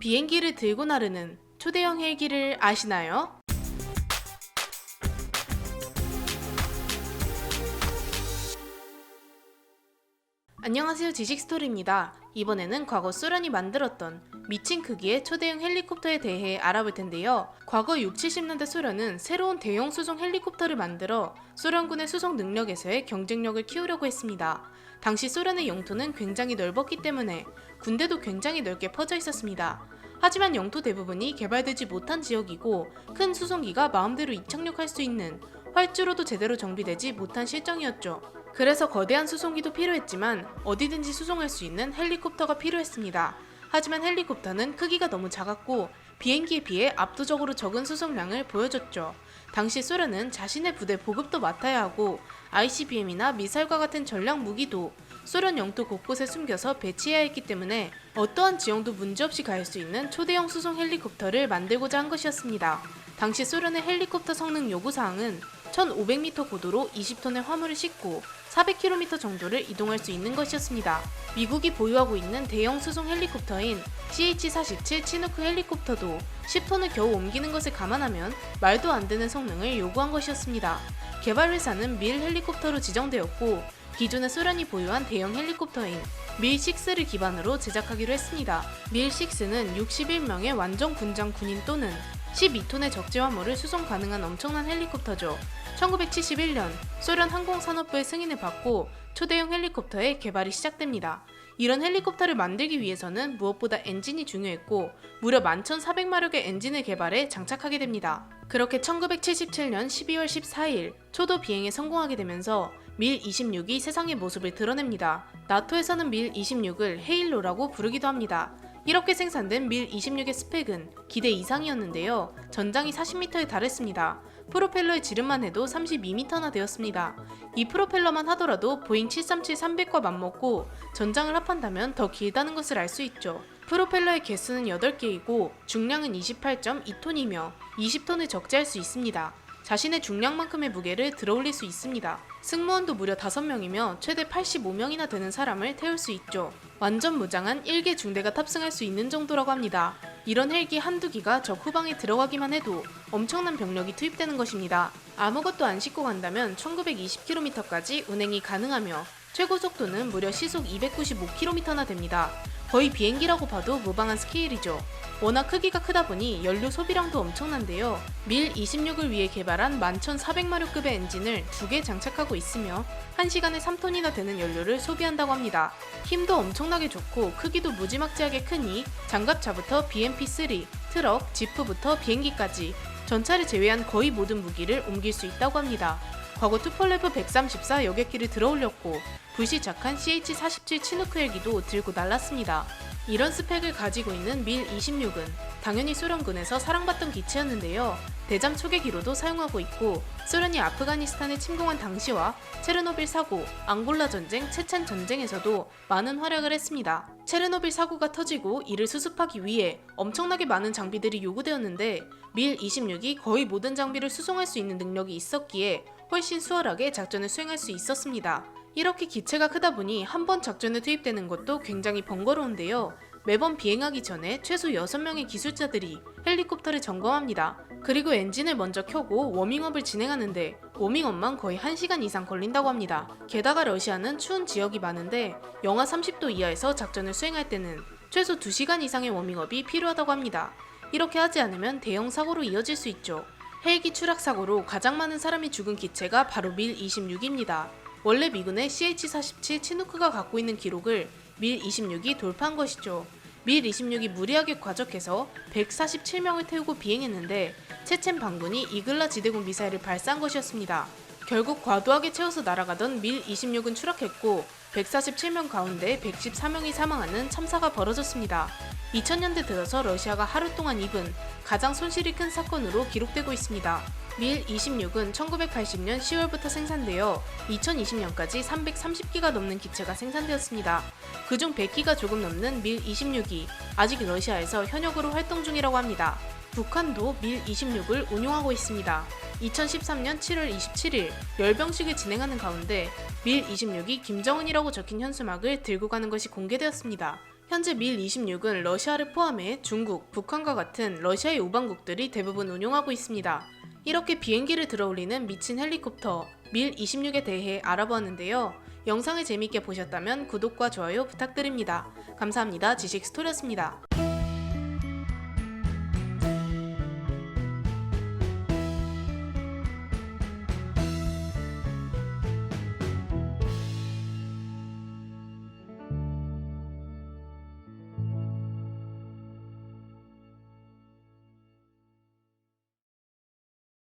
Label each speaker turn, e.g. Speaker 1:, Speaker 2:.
Speaker 1: 비행기를 들고 나르는 초대형 헬기를 아시나요? 안녕하세요, 지식스토리입니다. 이번에는 과거 소련이 만들었던 미친 크기의 초대형 헬리콥터에 대해 알아볼 텐데요. 과거 6, 70년대 소련은 새로운 대형 수송 헬리콥터를 만들어 소련군의 수송 능력에서의 경쟁력을 키우려고 했습니다. 당시 소련의 영토는 굉장히 넓었기 때문에 군대도 굉장히 넓게 퍼져 있었습니다. 하지만 영토 대부분이 개발되지 못한 지역이고 큰 수송기가 마음대로 이착륙할 수 있는 활주로도 제대로 정비되지 못한 실정이었죠. 그래서 거대한 수송기도 필요했지만 어디든지 수송할 수 있는 헬리콥터가 필요했습니다. 하지만 헬리콥터는 크기가 너무 작았고 비행기에 비해 압도적으로 적은 수송량을 보여줬죠. 당시 소련은 자신의 부대 보급도 맡아야 하고 ICBM이나 미사일과 같은 전략 무기도 소련 영토 곳곳에 숨겨서 배치해야 했기 때문에 어떠한 지형도 문제없이 갈 수 있는 초대형 수송 헬리콥터를 만들고자 한 것이었습니다. 당시 소련의 헬리콥터 성능 요구사항은 1500m 고도로 20톤의 화물을 싣고 400km 정도를 이동할 수 있는 것이었습니다. 미국이 보유하고 있는 대형 수송 헬리콥터인 CH-47 치누크 헬리콥터도 10톤을 겨우 옮기는 것을 감안하면 말도 안 되는 성능을 요구한 것이었습니다. 개발 회사는 밀 헬리콥터로 지정되었고 기존의 소련이 보유한 대형 헬리콥터인 밀6를 기반으로 제작하기로 했습니다. 밀6는 61명의 완전 군장 군인 또는 12톤의 적재 화물을 수송 가능한 엄청난 헬리콥터죠. 1971년 소련 항공산업부의 승인을 받고 초대형 헬리콥터의 개발이 시작됩니다. 이런 헬리콥터를 만들기 위해서는 무엇보다 엔진이 중요했고 무려 11,400마력의 엔진을 개발해 장착하게 됩니다. 그렇게 1977년 12월 14일 초도 비행에 성공하게 되면서 밀26이 세상의 모습을 드러냅니다. 나토에서는 밀26을 헤일로라고 부르기도 합니다. 이렇게 생산된 밀26의 스펙은 기대 이상이었는데요. 전장이 40m에 달했습니다. 프로펠러의 지름만 해도 32m나 되었습니다. 이 프로펠러만 하더라도 보잉 737-300과 맞먹고 전장을 합한다면 더 길다는 것을 알 수 있죠. 프로펠러의 개수는 8개이고 중량은 28.2톤이며 20톤을 적재할 수 있습니다. 자신의 중량만큼의 무게를 들어올릴 수 있습니다. 승무원도 무려 5명이며 최대 85명이나 되는 사람을 태울 수 있죠. 완전 무장한 1개 중대가 탑승할 수 있는 정도라고 합니다. 이런 헬기 한두 기가 적 후방에 들어가기만 해도 엄청난 병력이 투입되는 것입니다. 아무것도 안 싣고 간다면 1920km까지 운행이 가능하며 최고 속도는 무려 시속 295km나 됩니다. 거의 비행기라고 봐도 무방한 스케일이죠. 워낙 크기가 크다 보니 연료 소비량도 엄청난데요. 밀26을 위해 개발한 11,400마력급의 엔진을 2개 장착하고 있으며 1시간에 3톤이나 되는 연료를 소비한다고 합니다. 힘도 엄청나게 좋고 크기도 무지막지하게 크니 장갑차부터 BMP-3, 트럭, 지프부터 비행기까지 전차를 제외한 거의 모든 무기를 옮길 수 있다고 합니다. 과거 투폴레브 134 여객기를 들어올렸고 불시착한 CH-47 치누크 헬기도 들고 날랐습니다. 이런 스펙을 가지고 있는 밀26은 당연히 소련군에서 사랑받던 기체였는데요. 대잠 초계기로도 사용하고 있고 소련이 아프가니스탄을 침공한 당시와 체르노빌 사고, 앙골라 전쟁, 체첸 전쟁에서도 많은 활약을 했습니다. 체르노빌 사고가 터지고 이를 수습하기 위해 엄청나게 많은 장비들이 요구되었는데 밀26이 거의 모든 장비를 수송할 수 있는 능력이 있었기에 훨씬 수월하게 작전을 수행할 수 있었습니다. 이렇게 기체가 크다 보니 한 번 작전에 투입되는 것도 굉장히 번거로운데요. 매번 비행하기 전에 최소 6명의 기술자들이 헬리콥터를 점검합니다. 그리고 엔진을 먼저 켜고 워밍업을 진행하는데 워밍업만 거의 1시간 이상 걸린다고 합니다. 게다가 러시아는 추운 지역이 많은데 영하 30도 이하에서 작전을 수행할 때는 최소 2시간 이상의 워밍업이 필요하다고 합니다. 이렇게 하지 않으면 대형 사고로 이어질 수 있죠. 헬기 추락 사고로 가장 많은 사람이 죽은 기체가 바로 밀26입니다. 원래 미군의 CH-47 치누크가 갖고 있는 기록을 밀26이 돌파한 것이죠. 밀26이 무리하게 과적해서 147명을 태우고 비행했는데 체첸 반군이 이글라 지대공 미사일을 발사한 것이었습니다. 결국 과도하게 채워서 날아가던 밀26은 추락했고 147명 가운데 114명이 사망하는 참사가 벌어졌습니다. 2000년대 들어서 러시아가 하루 동안 입은 가장 손실이 큰 사건으로 기록되고 있습니다. 밀26은 1980년 10월부터 생산되어 2020년까지 330기가 넘는 기체가 생산되었습니다. 그중 100기가 조금 넘는 밀26이 아직 러시아에서 현역으로 활동 중이라고 합니다. 북한도 밀26을 운용하고 있습니다. 2013년 7월 27일 열병식을 진행하는 가운데 밀26이 김정은이라고 적힌 현수막을 들고 가는 것이 공개되었습니다. 현재 밀 26은 러시아를 포함해 중국, 북한과 같은 러시아의 우방국들이 대부분 운용하고 있습니다. 이렇게 비행기를 들어올리는 미친 헬리콥터 밀 26에 대해 알아보았는데요. 영상을 재밌게 보셨다면 구독과 좋아요 부탁드립니다. 감사합니다. 지식스토리였습니다.